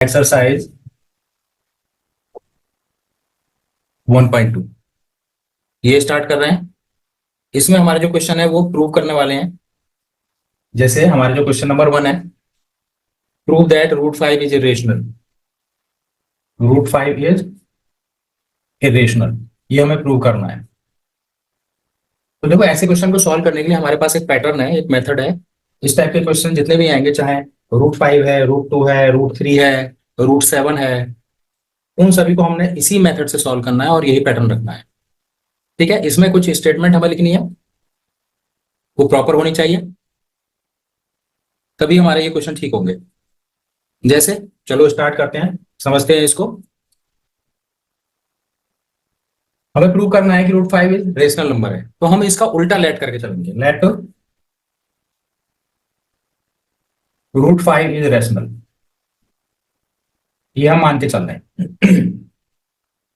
Exercise 1.2 ये start कर रहे हैं। इसमें हमारे जो क्वेश्चन है वो प्रूव करने वाले हैं। जैसे हमारे जो क्वेश्चन नंबर 1 है, prove that root 5 is irrational. Root 5 is irrational, ये हमें प्रूव करना है। तो देखो, ऐसे क्वेश्चन को सॉल्व करने के लिए हमारे पास एक पैटर्न है, एक मेथड है। इस टाइप के क्वेश्चन जितने भी आएंगे, चाहे रूट 5 है, रूट 2 है, रूट 3 है, रूट 7 है, उन सभी को हमने इसी मेथड से सॉल्व करना है और यही पैटर्न रखना है। ठीक है, इसमें कुछ स्टेटमेंट हमें लिखनी है, वो प्रॉपर होनी चाहिए, तभी हमारे ये क्वेश्चन ठीक होंगे। जैसे चलो स्टार्ट करते हैं, समझते हैं इसको। हमें प्रूव करना है कि रूट 5 इज रेशनल नंबर है, तो हम इसका उल्टा लेट करके चलेंगे। लेट रूट 5 इज रेशनल, ये हम मान के चल रहे हैं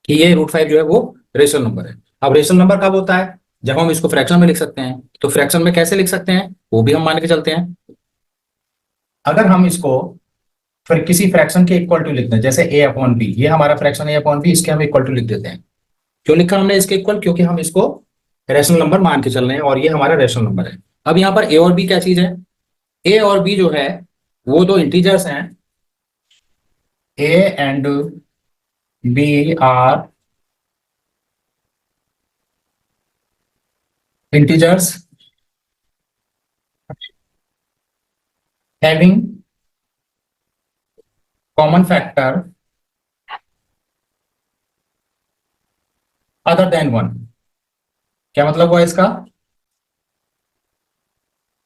कि ये रूट 5 जो है वो रेशनल नंबर है। अब रेशनल नंबर कब होता है? जब हम इसको फ्रैक्शन में लिख सकते हैं। तो फ्रैक्शन में कैसे लिख सकते हैं वो भी हम मान के चलते हैं। अगर हम इसको फिर किसी फ्रैक्शन के इक्वल टू लिखते हैं, जैसे ए अपॉन बी, ये हमारा फ्रैक्शन ए अपॉन बी, इसके हम इक्वल टू लिख देते हैं। क्यों लिखा हमने इसके इक्वल? क्योंकि हम इसको रेशनल नंबर मान के चल रहे हैं और ये हमारा रेशनल नंबर है। अब यहाँ पर ए और बी क्या चीज है? ए और बी जो है वो दो इंटीजर्स हैं। A and b are integers having common factor other than 1। क्या मतलब हुआ इसका?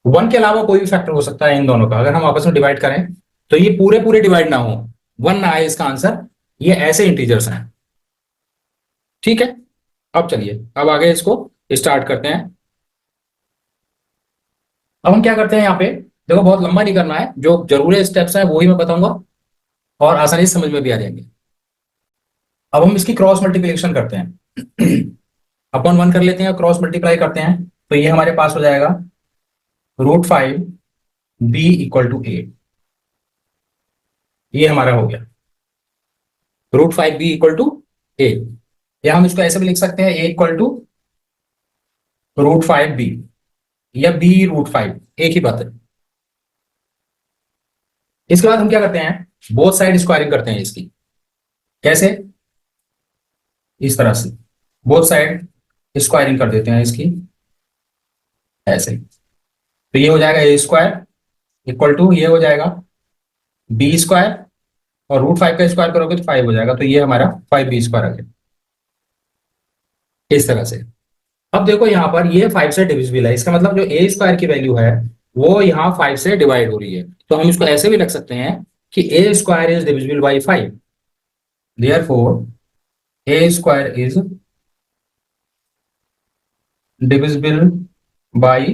1 के अलावा कोई भी फैक्टर हो सकता है इन दोनों का। अगर हम आपस में डिवाइड करें तो ये पूरे पूरे डिवाइड ना हो, 1 ना आए इसका आंसर। ये ऐसे इंटीजर्स हैं। ठीक है, अब चलिए अब आगे इसको स्टार्ट करते हैं। अब हम क्या करते हैं यहाँ पे, देखो बहुत लंबा नहीं करना है, जो जरूरी स्टेप्स हैं वो ही मैं बताऊंगा और आसानी से समझ में भी आ जाएंगे। अब हम इसकी क्रॉस मल्टीप्लिकेशन करते हैं अपॉन 1 कर लेते हैं, क्रॉस मल्टीप्लाई करते हैं, तो ये हमारे पास हो जाएगा रूट 5 बी इक्वल टू ए। ये हमारा हो गया रूट 5 बी इक्वल टू ए। या हम इसको ऐसे भी लिख सकते हैं, ए इक्वल टू रूट 5 बी या बी रूट 5, एक ही बात है। इसके बाद हम क्या करते हैं, बोथ साइड स्क्वायरिंग करते हैं इसकी। कैसे? इस तरह से बोथ साइड स्क्वायरिंग कर देते हैं इसकी, ऐसे। तो ये हो जाएगा ए स्क्वायर इक्वल टू, ये हो जाएगा बी स्क्वायर, और रूट 5 का स्क्वायर करोगे तो 5 हो जाएगा। तो ये हमारा 5b स्क्वायर आ गया, इस तरह से। अब देखो यहाँ पर ये 5 से डिविजिबल है, इसका मतलब जो ए स्क्वायर की वैल्यू है वो यहाँ 5 से डिवाइड हो रही है। तो हम इसको ऐसे भी रख सकते हैं कि A square is divisible by 5, therefore A square is divisible by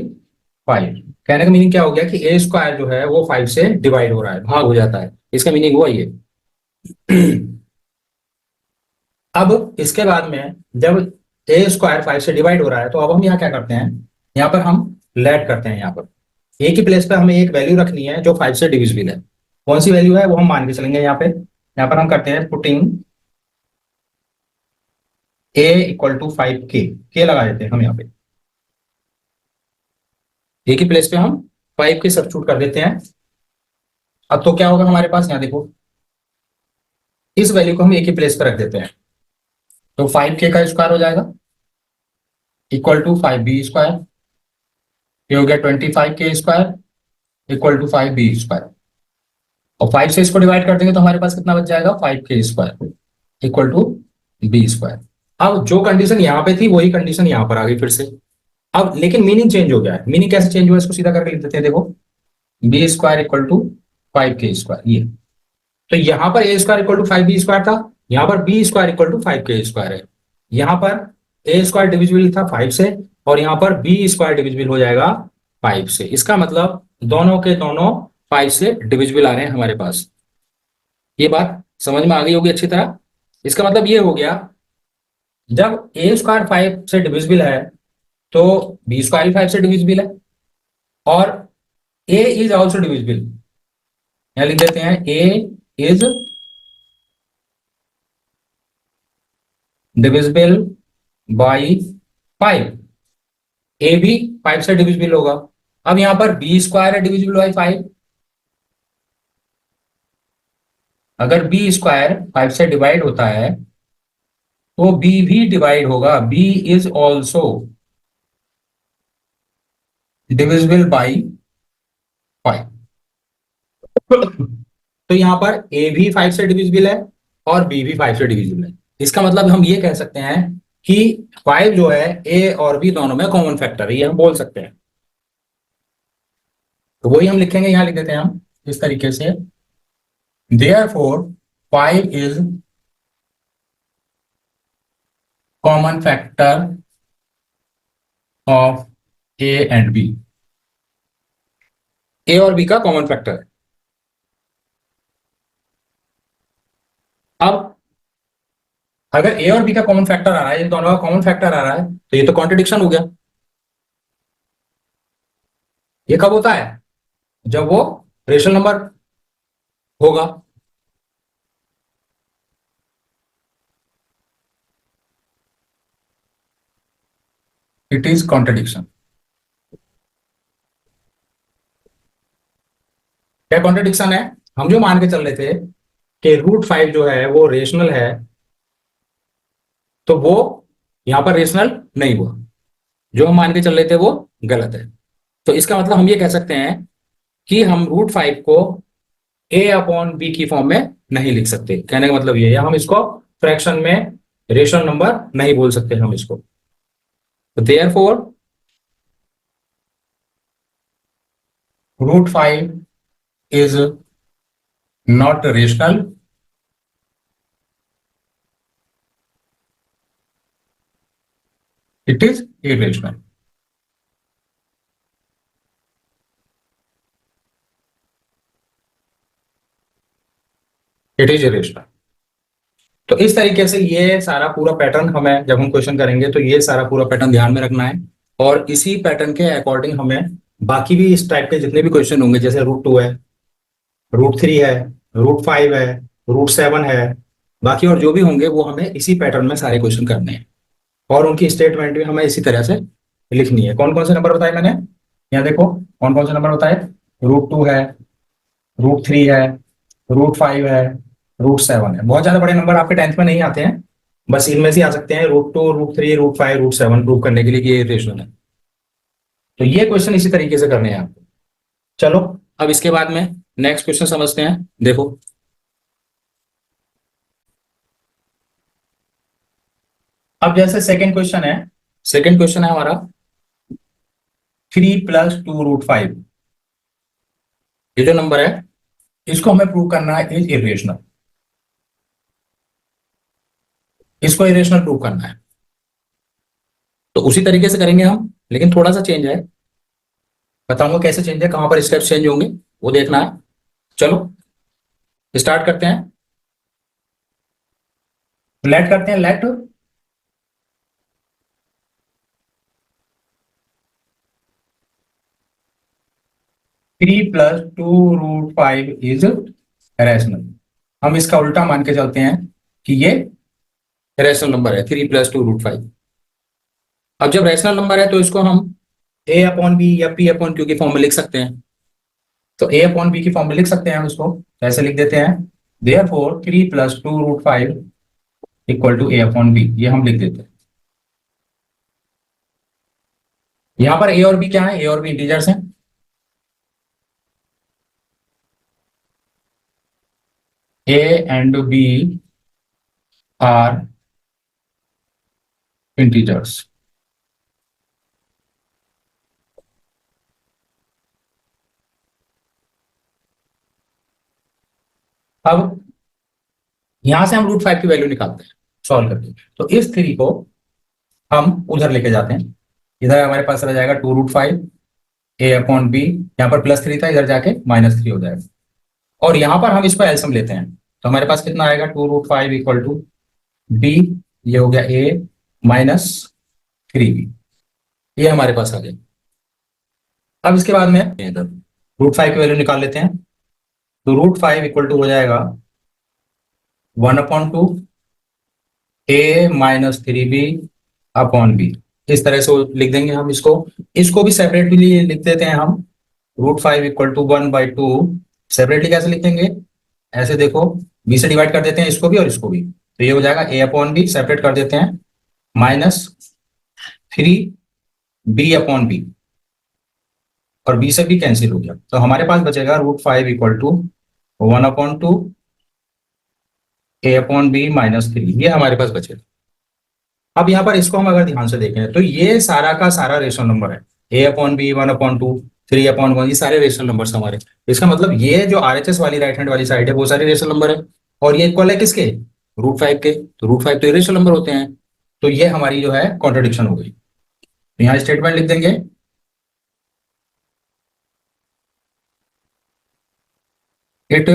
5। कहने का मीनिंग क्या हो गया कि ए स्क्वायर जो है वो 5 से डिवाइड हो रहा है, भाग हो जाता है। इसका मीनिंग हुआ ये अब इसके बाद में जब ए स्क्वायर 5 से डिवाइड हो रहा है, तो अब हम यहाँ क्या करते हैं, यहाँ पर हम लेट करते हैं। यहाँ पर ए की प्लेस पे हमें एक वैल्यू रखनी है जो 5 से डिविजिबल है। कौन सी वैल्यू है वो हम मान के चलेंगे। यहाँ पर हम करते हैं putting a equal to 5k लगा देते हैं हम यहाँ पे। ए की प्लेस पे हम 5k सब्स्टिट्यूट कर देते हैं। अब तो क्या होगा हमारे पास, यहाँ देखो, इस वैल्यू को हम ए की प्लेस पे रख देते हैं, तो 5k का स्क्वायर हो जाएगा इक्वल टू 5b स्क्वायर। ये हो गया 25k square equal to 5b square. और 5 से इसको डिवाइड कर देंगे तो हमारे पास कितना बच जाएगा, 5k square equal to b square. अब जो कंडीशन यहाँ पे थी वही कंडीशन यहाँ पर आ गई फिर से। अब लेकिन मीनिंग चेंज हो गया है। मीनिंग कैसे चेंज हुआ, इसको सीधा करके लिख देते हैं। देखो, b square equal to 5k square, ये। तो यहाँ पर A square equal to 5b square था, यहाँ पर b square equal to 5k square है। यहाँ पर ए स्क्वायर डिविजिबल था 5 से, और यहाँ पर b स्क्वायर डिविजिबल हो जाएगा 5 से। इसका मतलब दोनों के दोनों 5 से डिविजिबल आ रहे हैं हमारे पास। ये बात समझ में आ गई होगी अच्छी तरह। इसका मतलब ये हो गया, जब ए स्क्वायर 5 से डिविजिबल है तो b स्क्वायर 5 से डिविजिबल है, और a इज ऑल्सो डिविजिबल। यहाँ लिख देते हैं a इज डिविजिबल बाई 5। ए भी 5 से डिविजिबल होगा। अब यहां पर बी स्क्वायर है डिविजिबल बाई 5। अगर बी स्क्वायर 5 से डिवाइड होता है तो बी भी डिवाइड होगा। B is also divisible by 5। तो यहां पर ए भी 5 से डिविजिबल है और बी भी 5 से डिविजिबल है। इसका मतलब हम ये कह सकते हैं कि 5 जो है ए और बी दोनों में कॉमन फैक्टर है, ये हम बोल सकते हैं। तो वही हम लिखेंगे, यहां लिख देते हैं हम इस तरीके से, therefore 5 is common factor of A and B. A और बी का कॉमन फैक्टर है। अब अगर ए और बी का कॉमन फैक्टर आ रहा है, इन दोनों का कॉमन फैक्टर आ रहा है, तो ये तो कॉन्ट्रडिक्शन हो गया। ये कब होता है? जब वो रेशनल नंबर होगा। It is contradiction. क्या कॉन्ट्रडिक्शन है? हम जो मान के चल रहे थे कि √5 जो है वो रेशनल है, तो वो यहां पर रेशनल नहीं हुआ। जो हम मान के चल रहे थे वो गलत है। तो इसका मतलब हम ये कह सकते हैं कि हम √5 को ए अपॉन बी की फॉर्म में नहीं लिख सकते। कहने का मतलब ये है, हम इसको फ्रैक्शन में रेशनल नंबर नहीं बोल सकते हम इसको। तो therefore √5 is not rational it is irrational. It is irrational. तो इस तरीके से ये सारा पूरा पैटर्न हमें, जब हम क्वेश्चन करेंगे तो ये सारा पूरा पैटर्न ध्यान में रखना है। और इसी पैटर्न के अकॉर्डिंग हमें बाकी भी इस टाइप के जितने भी क्वेश्चन होंगे, जैसे √2 है, √3 है, √5 है, √7 है, बाकी और जो भी होंगे वो हमें इसी पैटर्न में सारे क्वेश्चन करने हैं। और उनकी स्टेटमेंट भी हमें इसी तरह से लिखनी है। कौन कौन से नंबर बताए मैंने? यहाँ देखो कौन कौन से नंबर बताए। √2 है, √3 है, √5 है, √7 है। बहुत ज्यादा बड़े नंबर आपके 10th में नहीं आते हैं, बस इनमें से आ सकते हैं √2, √3, √5, √7 प्रूव करने के लिए कि ये रेशनल है। तो ये क्वेश्चन इसी तरीके से करने हैं आपको। चलो अब इसके बाद में नेक्स्ट क्वेश्चन समझते हैं। देखो अब जैसे सेकंड क्वेश्चन है, सेकंड क्वेश्चन है हमारा 3 + 2√5। ये जो नंबर है इसको हमें प्रूव करना है इज इरेशनल। इसको इरेशनल प्रूव करना है। तो उसी तरीके से करेंगे हम, लेकिन थोड़ा सा चेंज है। बताऊंगा कैसे चेंज है, कहां पर स्टेप्स चेंज होंगे वो देखना है। चलो स्टार्ट करते हैं। लेट करते हैं, लेट 3 + 2√5 इज रैशनल। हम इसका उल्टा मान के चलते हैं कि ये रैशनल नंबर है 3 + 2√5। अब जब रैशनल नंबर है तो इसको हम ए अपॉन बी या पी अपॉन क्यू की फॉर्म में लिख सकते हैं। तो ए अपॉन बी की फॉर्म में लिख सकते हैं हम इसको, ऐसे लिख देते हैं, therefore 3 + 2√5 equal to a upon b. ये हम लिख देते हैं। यहां पर ए और बी क्या है? ए और बी इंटीजर्स हैं। A and b are integers. अब यहां से हम √5 की वैल्यू निकालते हैं सॉल्व करके। तो इस 3 को हम उधर लेके जाते हैं। इधर हमारे पास रह जाएगा 2√5 ए अपॉन बी। यहाँ पर +3 था, इधर जाके -3 हो जाएगा। और यहां पर हम इसको एलसीएम लेते हैं तो हमारे पास कितना आएगा? 2√5 इक्वल टू बी, ये हो गया ए -3b। ये हमारे पास आ गया। अब इसके बाद में इधर √5 की वैल्यू निकाल लेते हैं। तो √5 इक्वल टू हो जाएगा 1/2 ए माइनस 3b अपॉन बी, इस तरह से लिख देंगे हम इसको। इसको भी सेपरेटली लिख देते हैं हम, √5 = 1/2। सेपरेटली कैसे लिखेंगे, ऐसे देखो, बी से डिवाइड कर देते हैं इसको भी और इसको भी, तो ये हो जाएगा ए अपॉन बी, सेपरेट कर देते हैं, -3b/b, और बी से भी कैंसिल हो गया, तो हमारे पास बचेगा √5 = 1/2 a/b -3, ये हमारे पास बचेगा। अब यहाँ पर इसको हम अगर ध्यान से देखें तो ये सारा का सारा रेशनल नंबर है, a/b 1/2 3/1, ये सारे रेशनल नंबर हमारे। इसका मतलब ये जो RHS वाली राइट हैंड वाली साइड है वो सारे रेशनल नंबर है, और ये इक्वल है किसके, √5 के, तो √5 तो इरेशनल नंबर होते हैं, तो ये हमारी जो है कॉन्ट्रडिक्शन हो गई। तो यहाँ स्टेटमेंट लिख देंगे, it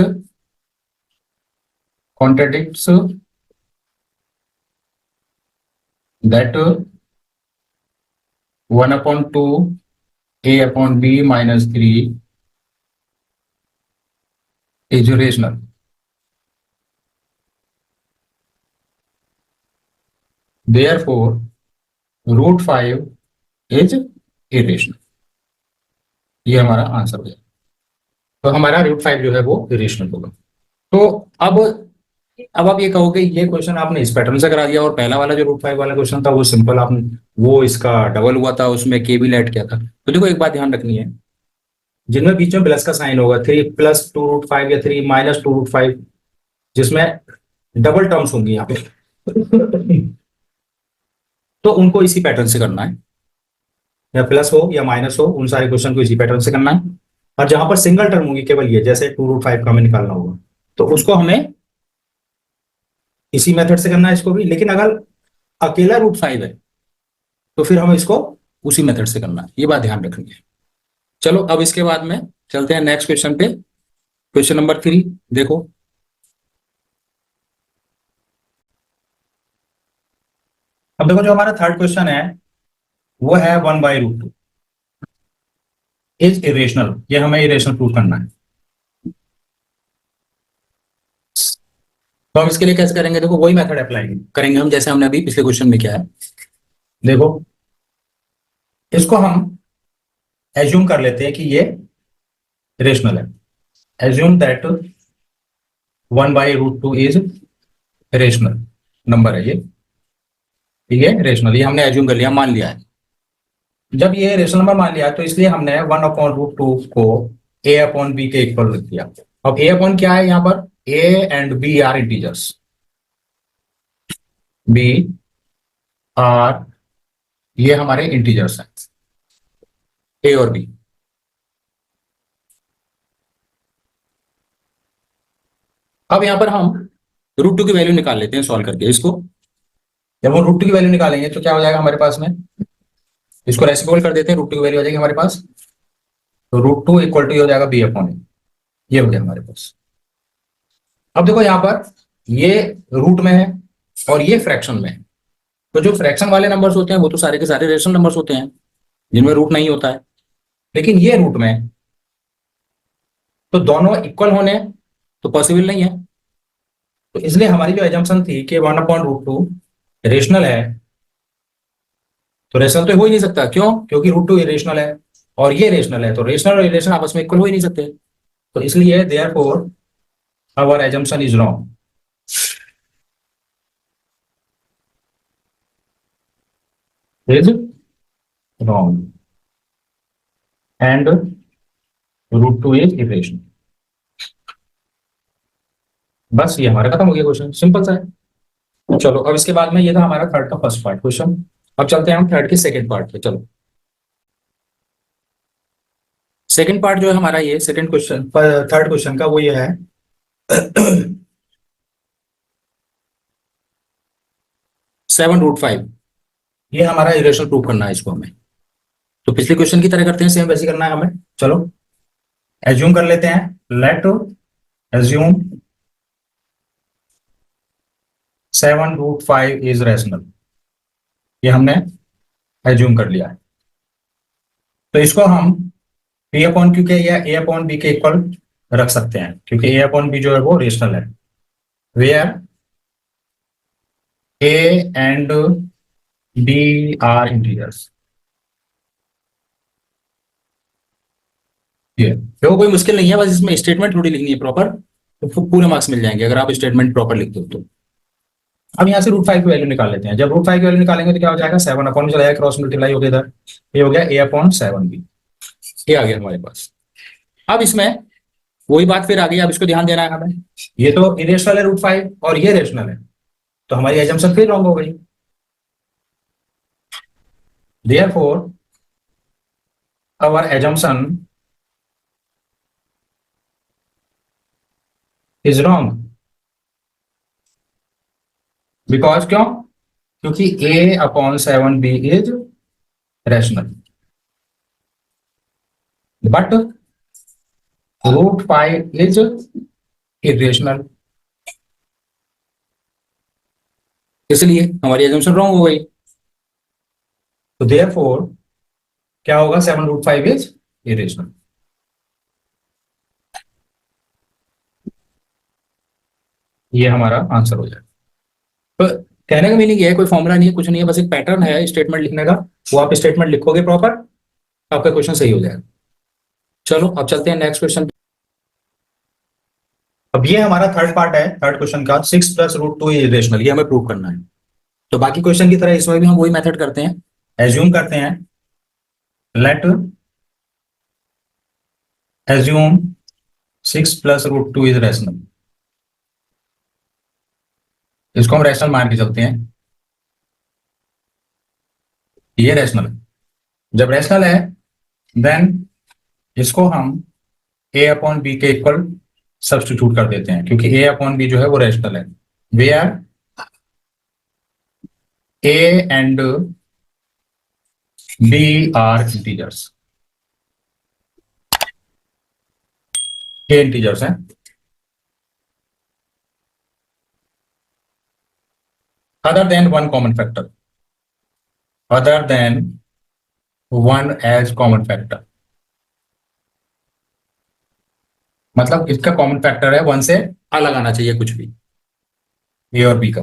contradicts that 1/2 a/b -3 is rational. Therefore, √5 is irrational. ये हमारा आंसर हो जाएगा, तो हमारा √5 जो है वो इरेशनल होगा। तो अब आप ये कहोगे ये क्वेश्चन आपने इस पैटर्न से करा दिया, और पहला वाला जो √5 वाला क्वेश्चन था वो सिंपल, आपने वो इसका डबल हुआ था, उसमें के भी ऐड किया था। तो देखो एक बात ध्यान रखनी है, जिनमें बीच में प्लस का साइन होगा, 3 + 2√5 या 3 - 2√5, जिसमें डबल टर्म्स होंगी यहाँ पे तो उनको इसी पैटर्न से करना है, या प्लस हो या माइनस हो, उन सारे क्वेश्चन को इसी पैटर्न से करना है। और जहां पर सिंगल टर्म होगी केवल ये, जैसे 2√5 का हमें निकालना होगा, तो उसको हमें इसी मेथड से करना है इसको भी। लेकिन अगर अकेला √5 है तो फिर हमें इसको उसी मेथड से करना है, ये बात ध्यान रखनी है। चलो अब इसके बाद में चलते हैं नेक्स्ट क्वेश्चन पे, क्वेश्चन नंबर 3 देखो। अब देखो जो हमारा थर्ड क्वेश्चन है वो है 1/√2 इज इरेशनल, ये हमें इरेशनल प्रूव करना है। तो हम इसके लिए कैसे करेंगे, देखो वही मेथड अप्लाई करेंगे हम जैसे हमने अभी पिछले क्वेश्चन में किया है। देखो इसको हम एज्यूम कर लेते हैं कि ये रेशनल है, assume that 1/√2 is rational number है, ये रेशनल, ये हमने एज्यूम कर लिया, मान लिया है। जब ये रेशनल नंबर मान लिया तो इसलिए हमने 1/√2 को a/b के इक्वल लिख दिया। अब a/ क्या है, यहाँ पर a and b are integers, b are ये हमारे इंटीजर्स हैं, a और b। अब यहां पर हम √2 की वैल्यू निकाल लेते हैं सॉल्व करके इसको। जब हम √2 की वैल्यू निकालेंगे तो क्या हो जाएगा हमारे पास में, इसको रेसिप्रोकल कर देते हैं, √2 की वैल्यू आ जाएगी हमारे पास, तो √2 = हो जाएगा b/a, ये हो गया हमारे पास। अब देखो यहां पर ये रूट में है और ये फ्रैक्शन में है, तो जो फ्रैक्शन वाले नंबर्स होते हैं वो तो सारे के सारे रेशनल नंबर्स होते हैं जिनमें रूट नहीं होता है, लेकिन ये रूट में है, तो दोनों इक्वल होने तो पॉसिबल नहीं है। तो इसलिए हमारी जो एजम्पशन थी कि 1/√2 रेशनल है, तो रेशनल तो हो ही नहीं सकता, क्यों, क्योंकि √2 इरेशनल है और ये रेशनल है, तो रेशनल और इरेशनल आपस में इक्वल हो ही नहीं सकते। तो इसलिए therefore our assumption is wrong, is wrong, and √2 is irrational. बस ये हमारा खत्म हो गया क्वेश्चन, सिंपल सा है। चलो अब इसके बाद में ये था हमारा थर्ड का फर्स्ट पार्ट क्वेश्चन, अब चलते हैं हम थर्ड के सेकंड पार्ट पे। चलो सेकंड पार्ट जो है हमारा, ये सेकंड क्वेश्चन, थर्ड क्वेश्चन का वो ये है 7√5, ये हमारा इरेशनल प्रूव करना है इसको हमें। तो पिछले क्वेश्चन की तरह करते हैं, सेम वैसे करना है हमें। चलो एज्यूम कर लेते हैं, लेट एज्यूम 7√5 इज रेशनल, ये हमने एज्यूम कर लिया है। तो इसको हम p/q के या a/b के इक्वल रख सकते हैं, क्योंकि a/b जो है वो रेशनल है, where a and b are integers. ये देखो कोई मुश्किल नहीं है, बस इसमें स्टेटमेंट थोड़ी लिखनी है प्रॉपर, तो पूरे मार्क्स मिल जाएंगे अगर आप स्टेटमेंट प्रॉपर लिखते हो तो। अब यहाँ से √5 की वैल्यू निकाल लेते हैं। जब √5 की वैल्यू निकालेंगे तो क्या हो जाएगा, 7 अपॉन में चला जाएगा, क्रॉस मल्टीप्लाई हो गया इधर, ये हो गया a/7b, ये आ गया हमारे पास। अब इसमें वही बात फिर आ गई, अब इसको ध्यान देना है हमें, ये तो इरेशनल है √5 और ये रेशनल है, तो हमारी एजम्पशन फिर रॉन्ग हो गई। Therefore our assumption is wrong, because क्यों, क्योंकि a/7b is rational but √5 is irrational, इसलिए हमारी एजम्पशन रॉन्ग हो गई। तो देयरफॉर क्या होगा, 7 √5 इज इरेशनल। ये हमारा आंसर हो जाएगा। तो कहने का मीनिंग ये है, कोई फॉर्मूला नहीं है, कुछ नहीं है, बस एक पैटर्न है स्टेटमेंट लिखने का, वो आप स्टेटमेंट लिखोगे प्रॉपर, आपका क्वेश्चन सही हो जाएगा। चलो अब चलते हैं नेक्स्ट क्वेश्चन। अब ये हमारा थर्ड पार्ट है, थर्ड क्वेश्चन का, 6 + √2 इज इरेशनल, ये हमें प्रूव करना है। तो बाकी क्वेश्चन की तरह इसमें भी हम वही मेथड करते हैं, एज्यूम करते हैं, लेट एज्यूम 6 + √2 इज रैशनल, इसको हम रैशनल मान के चलते हैं, ये रैशनल है। जब रैशनल है देन इसको हम a/b के इक्वल सब्स्टिट्यूट कर देते हैं, क्योंकि a/b जो है वो रैशनल है, where a and b are integers, ये इंटीजर्स हैं other than one common factor, other than one as common factor, मतलब इसका कॉमन फैक्टर है 1 से अलग आना चाहिए कुछ भी, ए और बी का।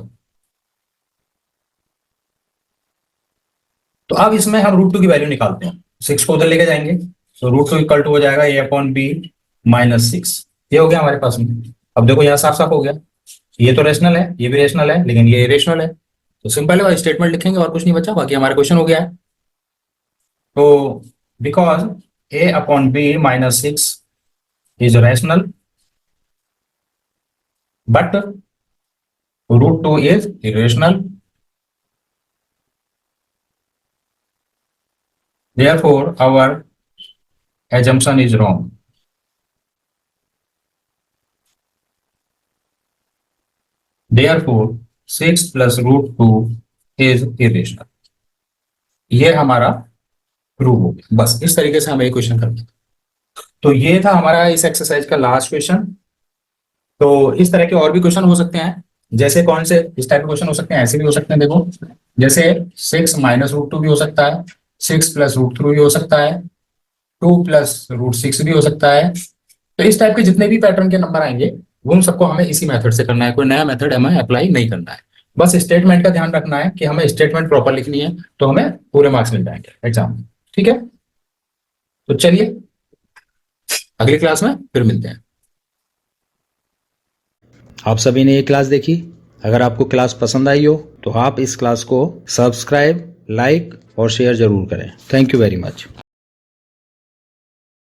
तो अब इसमें हम √2 की वैल्यू निकालते हैं, 6 को उधर लेके जाएंगे, तो √2 इक्वल टू हो जाएगा a/b -6, ये हो गया हमारे पास में। अब देखो यहाँ साफ साफ हो गया, ये तो रेशनल है, ये भी रेशनल है, लेकिन ये इरेशनल है, तो सिंपल है, स्टेटमेंट लिखेंगे और कुछ नहीं बचा, बाकी हमारा क्वेश्चन हो गया है। तो because a/b -6 is rational but √2 is irrational, therefore our assumption is wrong, therefore 6 + √2 is irrational, ये हमारा प्रूव हो गया। बस इस तरीके से हमें ये क्वेश्चन करना है। तो ये था हमारा इस एक्सरसाइज का लास्ट क्वेश्चन। तो इस तरह के और भी क्वेश्चन हो सकते हैं, जैसे कौन से इस टाइप के क्वेश्चन हो सकते हैं, ऐसे भी हो सकते हैं, देखो जैसे 6 - √2 भी हो सकता है, 6 + √3 भी हो सकता है, 2 + √6 भी हो सकता है। तो इस टाइप के जितने भी पैटर्न के नंबर आएंगे वो उन सबको हमें इसी मेथड से करना है, कोई नया मेथड हमें अप्लाई नहीं करना है। बस स्टेटमेंट का ध्यान रखना है कि हमें स्टेटमेंट प्रॉपर लिखनी है, तो हमें पूरे मार्क्स मिल जाएंगे एग्जाम में। ठीक है, तो चलिए अगली क्लास में फिर मिलते हैं। आप सभी ने ये क्लास देखी, अगर आपको क्लास पसंद आई हो तो आप इस क्लास को सब्सक्राइब, लाइक और शेयर जरूर करें। Thank you very much.